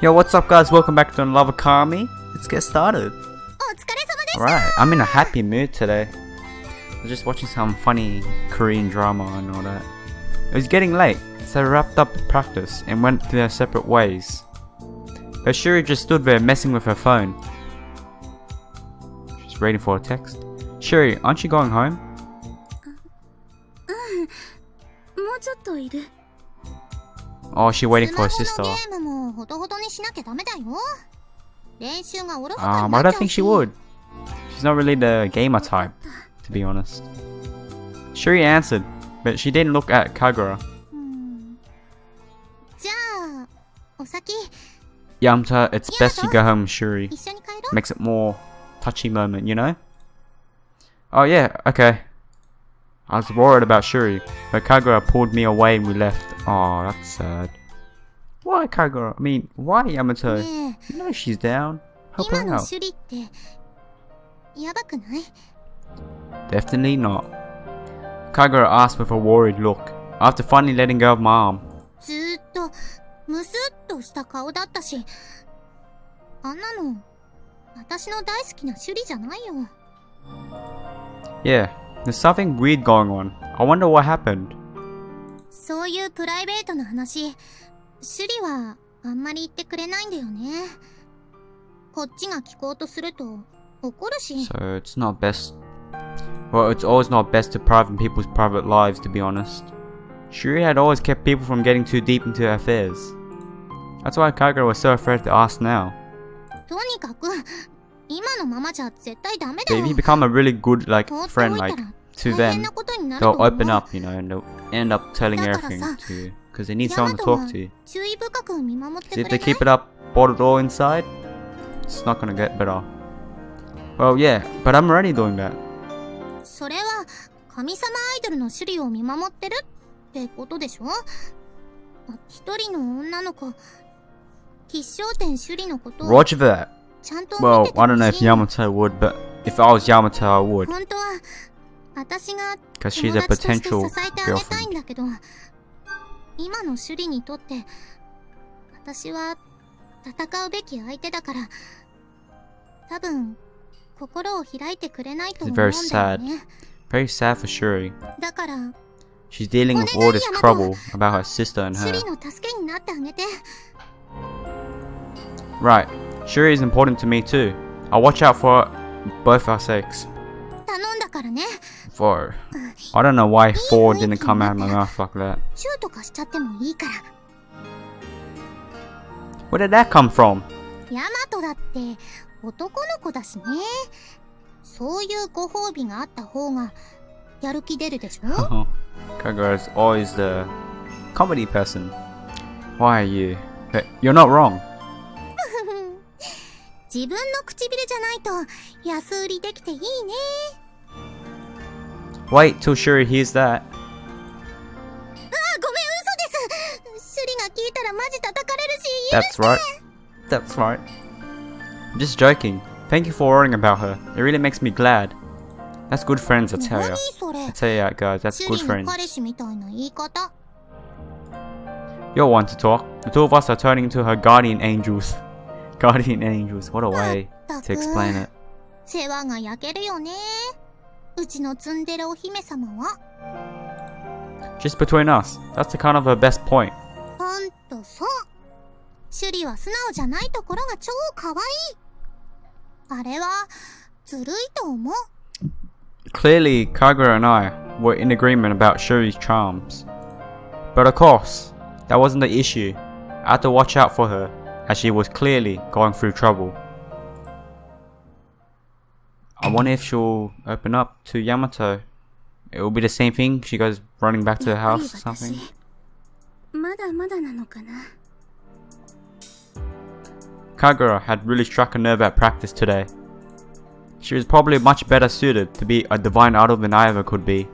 Yo, what's up guys? Welcome back to LoveKami. Let's get started. Alright, I'm in a happy mood today. I was just watching some funny Korean drama and all that. It was getting late, so I wrapped up practice and went their separate ways. But Shuri just stood there messing with her phone. Just waiting for a text. Shuri, aren't you going home? Oh, she's waiting for her sister. I don't think she would. She's not really the gamer type, to be honest. Shuri answered, but she didn't look at Kagura. Yamato, it's best you go home, Shuri. Makes it more touchy moment, you know? Oh yeah, okay. I was worried about Shuri, but Kagura pulled me away and we left. Oh, that's sad. Why Kagura? I mean, why Yamato? You know she's down. Help her out. Definitely not. Kagura asked with a worried look, after finally letting go of my arm. Yeah, there's something weird going on. I wonder what happened. So it's not best. Well, it's always not best to pry from people's private lives, to be honest. Shuri had always kept people from getting too deep into her affairs. That's why Kagura was so afraid to ask now. But if you become a really good friend to them, they'll open up, you know, and they'll end up telling everything to you because they need someone to talk to. So if they keep it up, bottled all inside, it's not gonna get better. Well, yeah, but I'm already doing that. Roger that. Well, I don't know if Yamato would, but if I was Yamato, I would. Because she's a potential girlfriend. It's very sad. Very sad for Shuri. She's dealing with all this trouble about her sister and her. Right. Shuri is important to me too. I'll watch out for both our sakes. For... I don't know why 4 didn't come out of my mouth like that. Where did that come from? Kagura is always the comedy person. Why are you? But you're not wrong. Wait till Shuri hears that. That's right. That's right. I'm just joking. Thank you for worrying about her. It really makes me glad. That's good friends, I tell ya. I tell ya guys, that's good friends. You're one to talk. The two of us are turning into her guardian angels. Guardian angels, what a way to explain it. Just between us, that's the kind of her best point. Clearly, Kagura and I were in agreement about Shuri's charms. But of course, that wasn't the issue. I had to watch out for her, as she was clearly going through trouble. I wonder if she'll open up to Yamato. It will be the same thing, she goes running back to her house or something. Kagura had really struck a nerve at practice today. She was probably much better suited to be a divine idol than I ever could be.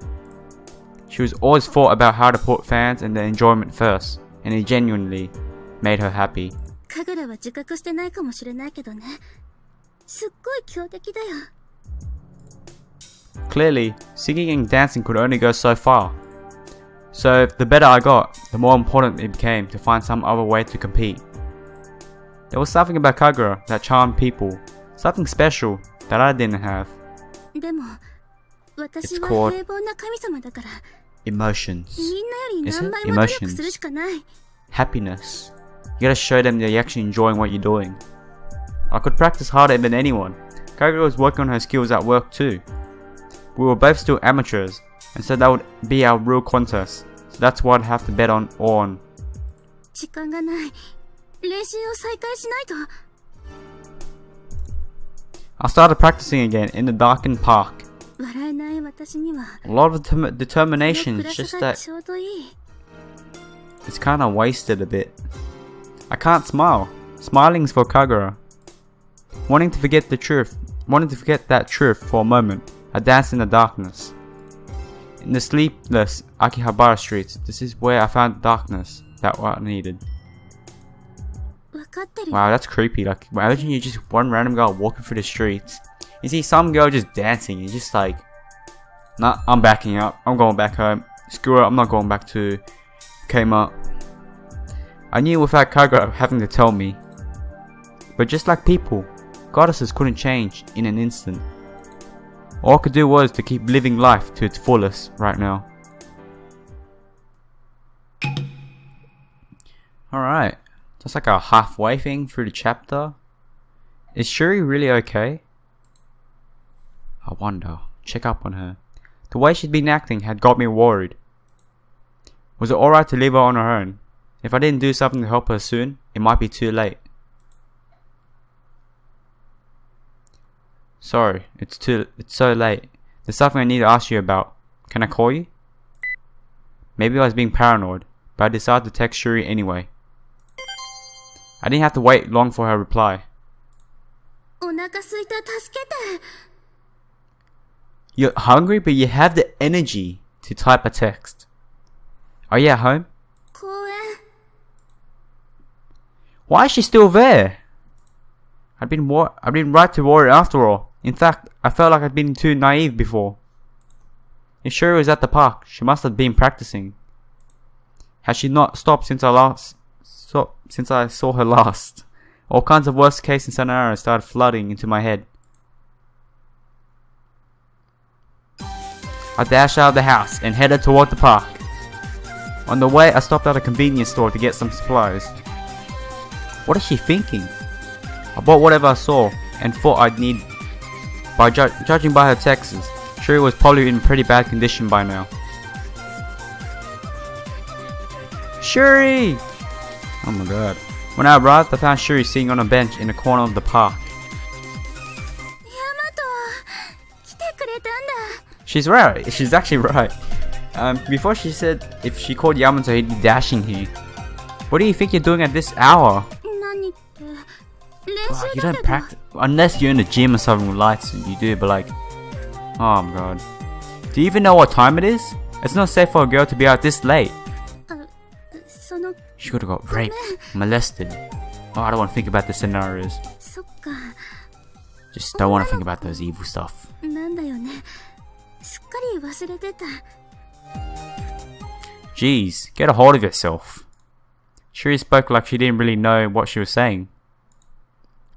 She was always thought about how to put fans and their enjoyment first, and it genuinely made her happy. Clearly, singing and dancing could only go so far. So the better I got, the more important it became to find some other way to compete. There was something about Kagura that charmed people. Something special that I didn't have. It's called emotions. Is it? Emotions. Happiness. You gotta show them that you're actually enjoying what you're doing. I could practice harder than anyone. Kagura was working on her skills at work too. We were both still amateurs, and so that would be our real contest. So that's what I'd have to bet on. I started practicing again in the darkened park. A lot of determination, it's just that it's kinda wasted a bit. I can't smile. Smiling's for Kagura. Wanting to forget that truth for a moment, I danced in the darkness. In the sleepless Akihabara streets, this is where I found darkness that what I needed. Wow, that's creepy. Like, imagine you just one random girl walking through the streets. You see some girl just dancing. You're just like, nah, I'm backing up. I'm going back home. Screw it, I'm not going back to Kmart. I knew without Kagura having to tell me. But just like people, goddesses couldn't change in an instant. All I could do was to keep living life to its fullest right now. Alright, that's like a halfway thing through the chapter. Is Shuri really okay? I wonder. Check up on her. The way she'd been acting had got me worried. Was it alright to leave her on her own? If I didn't do something to help her soon, it might be too late. Sorry, it's so late. There's something I need to ask you about. Can I call you? Maybe I was being paranoid, but I decided to text Shuri anyway. I didn't have to wait long for her reply. You're hungry, but you have the energy to type a text. Are you at home? Why is she still there? I'd been right to worry after all. In fact, I felt like I'd been too naive before. If Shuri was at the park, she must have been practicing. Has she not stopped since I saw her last? All kinds of worst case scenarios started flooding into my head. I dashed out of the house and headed toward the park. On the way, I stopped at a convenience store to get some supplies. What is she thinking? I bought whatever I saw and thought I'd need. By judging by her texts, Shuri was probably in pretty bad condition by now. Shuri! Oh my god. When I arrived, I found Shuri sitting on a bench in the corner of the park. She's right. She's actually right. Before she said if she called Yamato, he'd be dashing here. What do you think you're doing at this hour? Wow, you don't practice unless you're in the gym or something with lights. You do, but like, oh my god. Do you even know what time it is? It's not safe for a girl to be out this late. She could have got raped, molested. Oh, I don't want to think about the scenarios. Just don't want to think about those evil stuff. Jeez, get a hold of yourself. Shuri spoke like she didn't really know what she was saying.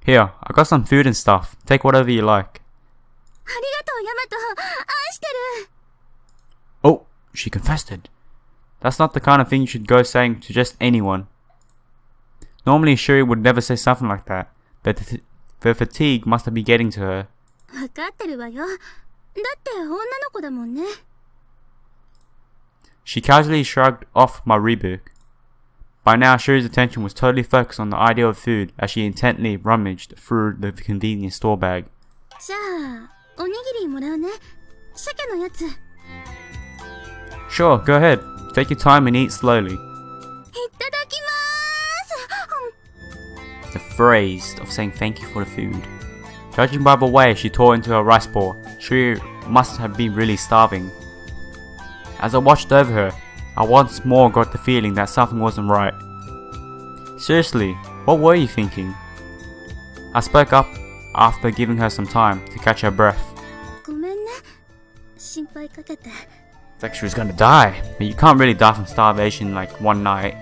Here, I got some food and stuff. Take whatever you like. Oh, she confessed it. That's not the kind of thing you should go saying to just anyone. Normally Shuri would never say something like that, but the fatigue must have been getting to her. She casually shrugged off my rebuke. By now, Shuri's attention was totally focused on the idea of food as she intently rummaged through the convenience store bag. Sure, go ahead. Take your time and eat slowly. The phrase of saying thank you for the food. Judging by the way she tore into her rice ball, Shuri must have been really starving. As I watched over her, I once more got the feeling that something wasn't right. Seriously, what were you thinking? I spoke up after giving her some time to catch her breath. It's like she was gonna die, but you can't really die from starvation like one night.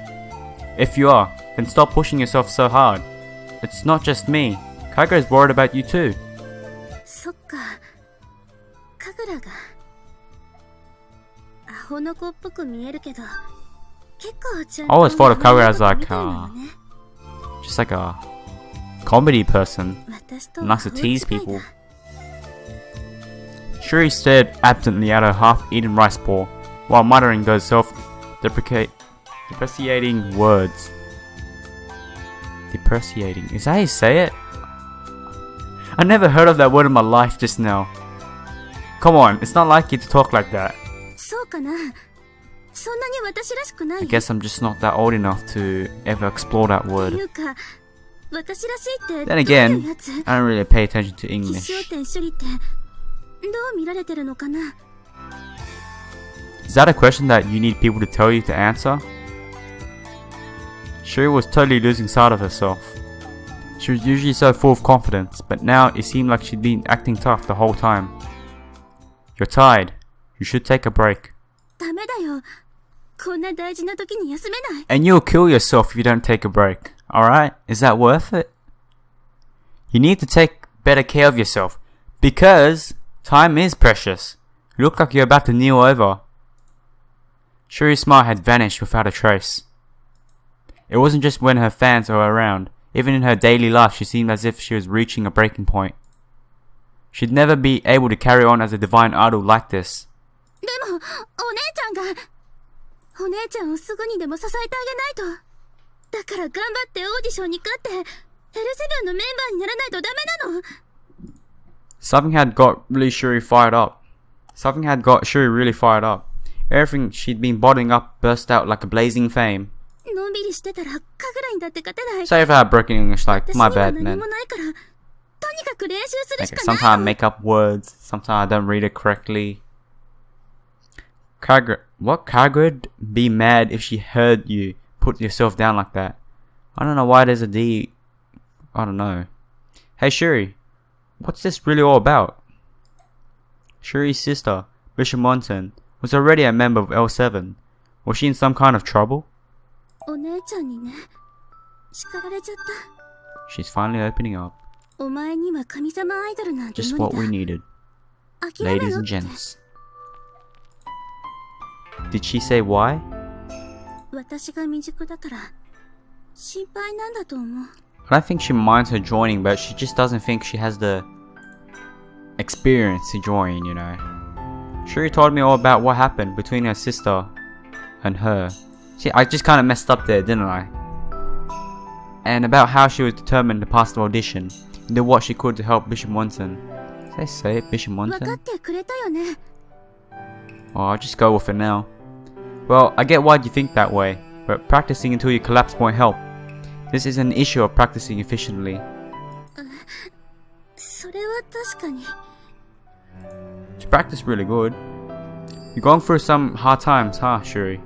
If you are, then stop pushing yourself so hard. it's not just me. Kagura's worried about you too. そっか。カグラがアホの子っぽく見えるけど、結構ちゃんと I always thought of Kagura as like みたいなのね。 just like a comedy person. 私と Likes to 顔 tease 近い people. な。 Shuri stared absently at her half-eaten rice ball while muttering those self-deprecating words. Depreciating. Is that how you say it? I never heard of that word in my life just now. Come on, it's not like you to talk like that. そうかな。そんなに私らしくない。 I guess I'm just not that old enough to ever explore that って word. いうか、私らしいってど Then ういう again, やつ？ I don't really pay attention to 必 English. 勝点処理ってどう見られてるのかな。 Is that a question that you need people to tell you to answer? Shuri was totally losing sight of herself. She was usually so full of confidence, but now it seemed like she'd been acting tough the whole time. You're tired. You should take a break. ダメだよ。こんな大事な時に休めない。 And you'll kill yourself if you don't take a break. Alright? Is that worth it? You need to take better care of yourself. Because time is precious. You look like you're about to kneel over. Shuri's smile had vanished without a trace. It wasn't just when her fans were around. Even in her daily life, she seemed as if she was reaching a breaking point. She'd never be able to carry on as a divine idol like this. でも、お姉ちゃんが、お姉ちゃんをすぐにでも支えてあげないと。だから頑張ってオーディションに勝って、L7 のメンバーにならないとダメなの。 Something had got Shuri fired up. Something had got Shuri really fired up. Everything she'd been bottling up burst out like a blazing flame. のんびりしてたら、カグラにだって勝てない。 Sorry if I had broken English, like, 私に my は bad, 何 man. もないから、とにかく練習する Like, しか sometimes な I いの。 make up words, sometimes I don't read it correctly. What Kagura'd be mad if she heard you put yourself down like that? I don't know why there's a D. I don't know. Hey Shuri, what's this really all about? Shuri's sister, Bishop Monson, was already a member of L7. Was she in some kind of trouble? お姉ちゃんにね、叱られちゃった。 She's finally opening up. お前には神様アイドルなんて Just 無 what we 理だ。 needed. 諦め Ladies ろっ and て。 gents. Did she say why? 私が未熟だから心配なんだと思う。 I don't think she minds her joining, but she just doesn't think she has the experience to join, you know. Shuri told me all about what happened between her sister and her. See, I just kind of messed up there, didn't I? And about how she was determined to pass the audition and do what she could to help Bishop Monson. Did I say it, Bishop 分かっ Monson? てくれたよね。 Oh, I'll just go with it now. Well, I get why you think that way, but practicing until you collapse won't help. This is an issue of practicing efficiently. それは確かに。 To practice really good. You're going through some hard times, huh, Shuri?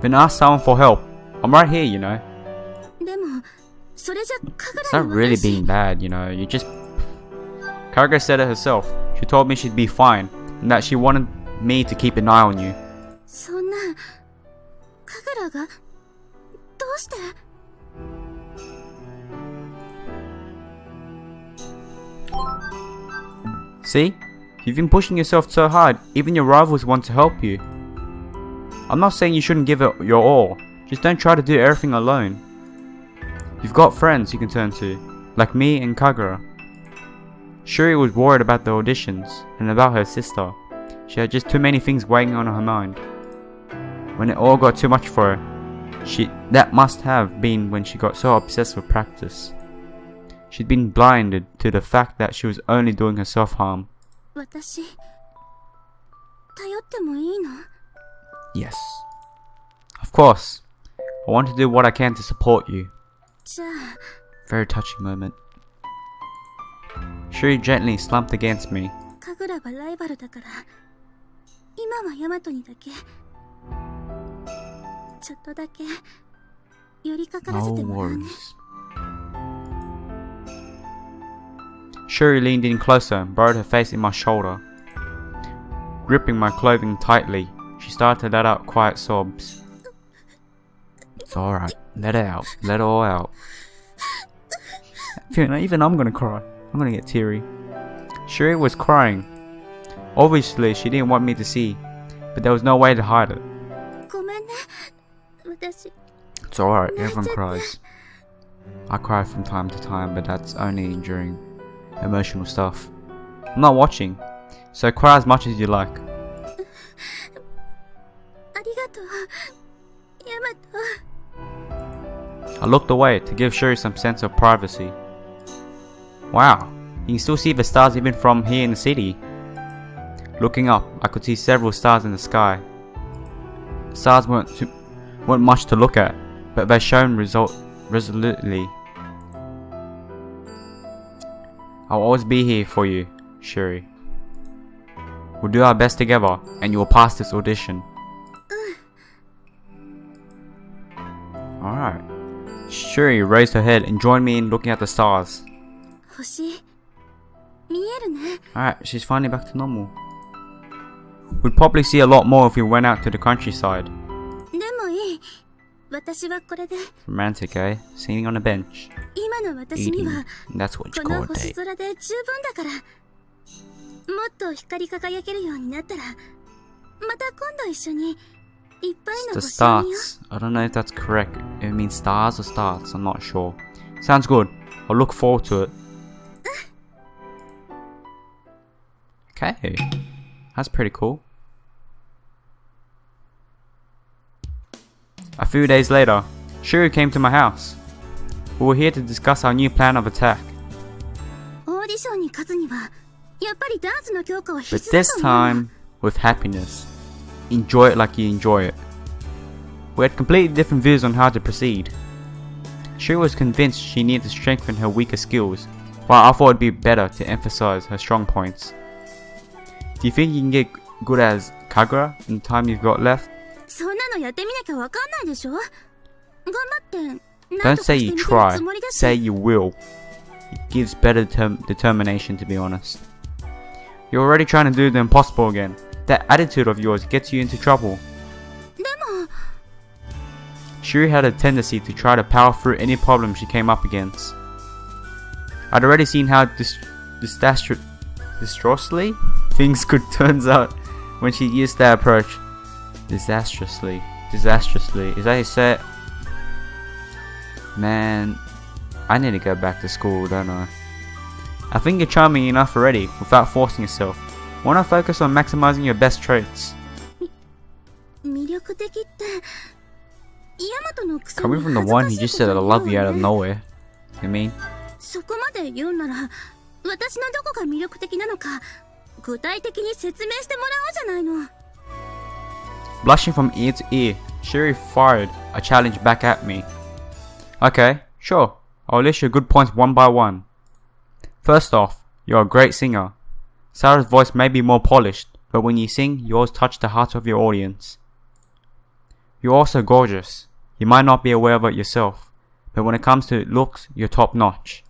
Then ask someone for help. I'm right here, you know. でもそれじゃカグ It's ラ not に really 私 being bad, you know. You just... Kagura said it herself. She told me she'd be fine, and that she wanted me to keep an eye on you. そんなカグラがどうして？ See? You've been pushing yourself so hard, even your rivals want to help you. I'm not saying you shouldn't give it your all, just don't try to do everything alone. You've got friends you can turn to, like me and Kagura. Shuri was worried about the auditions, and about her sister. She had just too many things weighing on her mind. When it all got too much for her, that must have been when she got so obsessed with practice. She'd been blinded to the fact that she was only doing herself harm. 私頼ってもいいの？ Yes. Of course. I want to do what I can to support you. じゃあ Very touching moment. Shuri gently slumped against me. カグラはライバルだから今はヤマトにだけちょっとだけ寄りかからせ No てもらうね。 worries. Shuri leaned in closer and burrowed her face in my shoulder. Gripping my clothing tightly, she started to let out quiet sobs. It's alright. Let it out. Let it all out. Even I'm gonna cry. I'm gonna get teary. Shuri was crying. Obviously, she didn't want me to see, but there was no way to hide it. ごめんね。私、 It's alright, everyone cries. I cry from time to time, but that's only during emotional stuff. I'm not watching, so cry as much as you like. ありがとう。ヤマト。 I looked away to give Shuri some sense of privacy. Wow, you can still see the stars even from here in the city. Looking up, I could see several stars in the sky. The stars weren't much to look at, but they shone resolutely. I'll always be here for you, Shuri. We'll do our best together, and you will pass this audition. Alright. Shuri raised her head and joined me in looking at the stars. 星、見えるね。 Alright, she's finally back to normal. We'd probably see a lot more if we went out to the countryside. でもいい。私はこれで。 Romantic, eh? Sitting on a bench. 今の私に Eating. は That's what you こ call の a 星 date. 空で十分だから。もっと光り輝けるようになったら、また今度一緒にいっぱい The の星を見よ stars. I don't know if that's correct. If it means stars or stars. I'm not sure. Sounds good. I'll look forward to it. Okay. That's pretty cool. A few days later, Shuri came to my house. We were here to discuss our new plan of attack. う。オーディションに勝つには、やっぱりダンスの強化は必 But 須だ this と思うな。 time, with happiness. Enjoy it like you enjoy it. We had completely different views on how to proceed. Shuri was convinced she needed to strengthen her weaker skills, while I thought it'd be better to emphasize her strong points. Do you think you can get good as Kagura in the time you've got left? そんなのやってみなきゃわかんないでしょ。頑張って何 Don't とか say して you みてる try, つもりだし。 say you will. It gives better determination, to be honest. You're already trying to do the impossible again. That attitude of yours gets you into trouble. でも、 Shuri had a tendency to try to power through any problem she came up against. I'd already seen how disastrously things could turn out when she used that approach. Disastrously. Is that how you say it? Man, I need to go back to school, don't I? I think you're charming enough already, without forcing yourself. Why not focus on maximizing your best traits? 魅力的って、ヤマトのくせに Coming from the 恥ず one か who しい just こと said I 言う love you わ out of ね。 nowhere. You mean? そこまで言うなら、私のどこが魅力的なのか、具体的に説明してもらおうじゃないの。Blushing from ear to ear, Shuri fired a challenge back at me. Okay, sure. I'll list your good points one by one. First off, you're a great singer. Sarah's voice may be more polished, but when you sing, you always touch the hearts of your audience. You're also gorgeous. You might not be aware of it yourself, but when it comes to looks, you're top notch.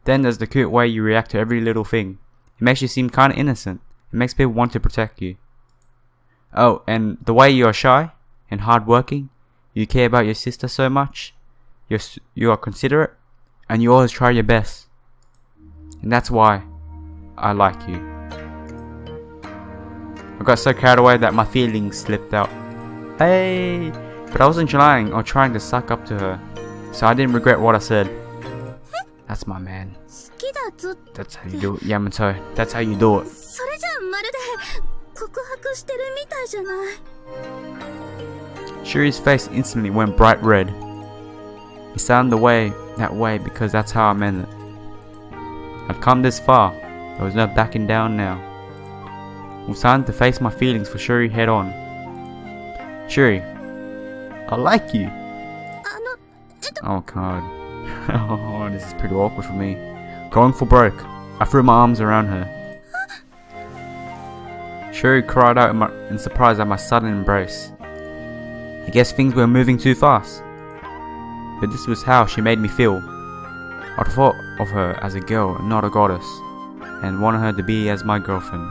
Then there's the cute way you react to every little thing. It makes you seem kinda innocent. It makes people want to protect you. Oh, and the way you're shy and hardworking, you care about your sister so much, you are considerate, and you always try your best. And that's why I like you. I got so carried away that my feelings slipped out. Hey! But I wasn't lying or trying to suck up to her, so I didn't regret what I said. That's my man. 好きだぞって。 That's how you do it, Yamato. That's how you do it. それじゃあまるで告白してるみたいじゃない。 Shuri's face instantly went bright red. It sounded that way because that's how I meant it. I'd come this far. There was no backing down now. I was time to face my feelings for Shuri head on. Shuri, I like you. あの、 Oh god. Oh, this is pretty awkward for me. Going for broke, I threw my arms around her. Shuri cried out in surprise at my sudden embrace. I guess things were moving too fast. But this was how she made me feel. I'd thought of her as a girl and not a goddess, and wanted her to be as my girlfriend.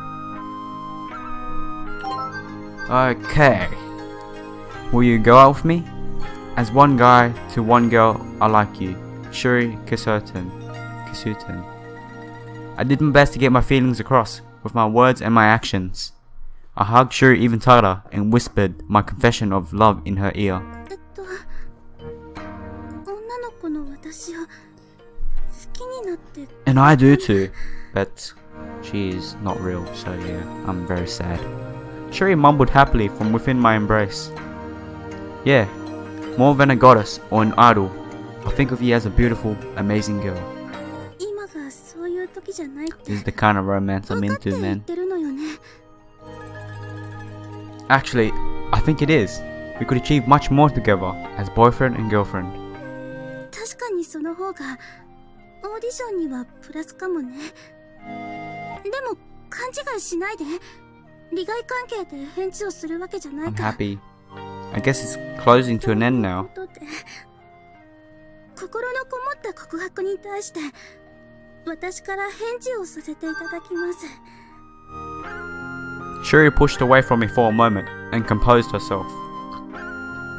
Okay. Will you go out with me? As one guy to one girl, I like you. Shuri Kisuten. I did my best to get my feelings across with my words and my actions. I hugged Shuri even tighter and whispered my confession of love in her ear. 女の子の私を好きになって And I do too, but she is not real, so yeah, I'm very sad. Shuri mumbled happily from within my embrace. Yeah, more than a goddess or an idol, I think of you as a beautiful, amazing girl. 今がそういう時じゃないって This is the kind of romance I'm 分かって into, 言っ man. てるのよね Actually, I think it is. We could achieve much more together as boyfriend and girlfriend. 確かにその方がオーディションにはプラスかもねでも勘違いしないで利害関係で返事をするわけじゃない I'm か happy. I guess it's closing to an end now. 心のこもった告白に対して私から返事をさせていただきます Shuri pushed away from me for a moment and composed herself.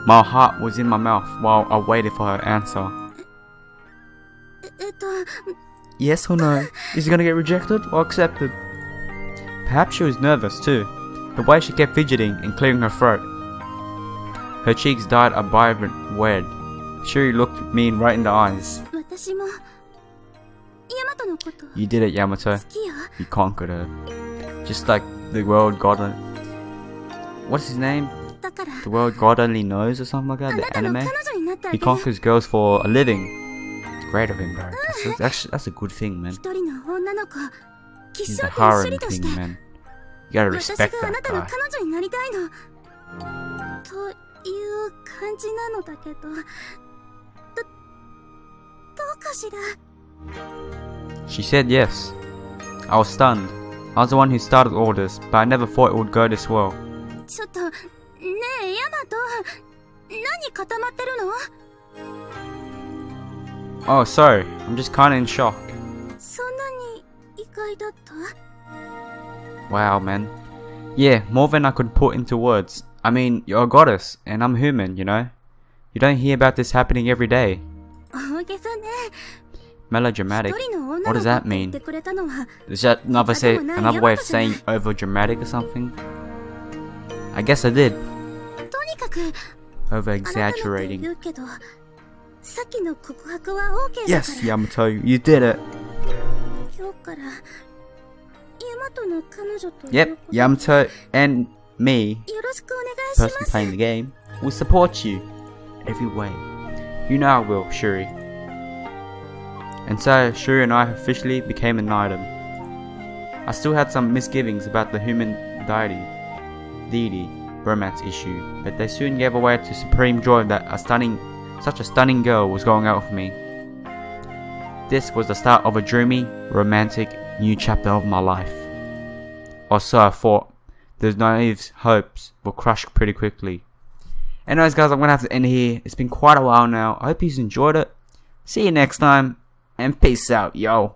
My heart was in my mouth while I waited for her answer. 'Yes or no? Is he gonna get rejected or accepted? Perhaps she was nervous too, the way she kept fidgeting and clearing her throat. Her cheeks dyed a vibrant red. Shuri looked me right in the eyes. 私もヤマトのこと You did it, Yamato. 好きよ You conquered her. Just like the world god... What's his name? だから The world god only knows or something like that? あな The たの anime? 彼女になってあ He げる conquers girls for a living. It's great of him, bro. That's a good thing, man. 一人の女の子吉 He's 祥 a と一緒 harem にとし king, て man. You gotta 私 respect があな that たの guy. 彼女になりたいのという感じなのだけどどうかしら She said yes. I was stunned. I was the one who started all this, but I never thought it would go this well. ちょっとねえヤマト何固まってるの Oh, sorry. I'm just kinda in shock. そんなに意外だった Wow, man. Yeah, more than I could put into words. I mean, you're a goddess, and I'm human, you know? You don't hear about this happening every day. 大げさね Melodramatic. 一人の What 女 does の that 子って言 mean? ってくれたのは Is that another way of saying over dramatic or something? I guess I did. とにかく Over あなたのって exaggerating. 言うけどさっきの告白は OK だ Yes, から Yamato, you did it. 今日からヤマトの彼女という Yep, こと Yamato and me, よろしくお願いしま person す playing the game, will support you every way. You know I will, Shuri. And so, Shuri and I officially became an item. I still had some misgivings about the human deity romance issue, but they soon gave way to supreme joy that such a stunning girl was going out with me. This was the start of a dreamy, romantic, new chapter of my life. Or so I thought. Those naive hopes were crushed pretty quickly. Anyways guys, I'm gonna have to end here. It's been quite a while now. I hope you enjoyed it. See you next time, and peace out, yo.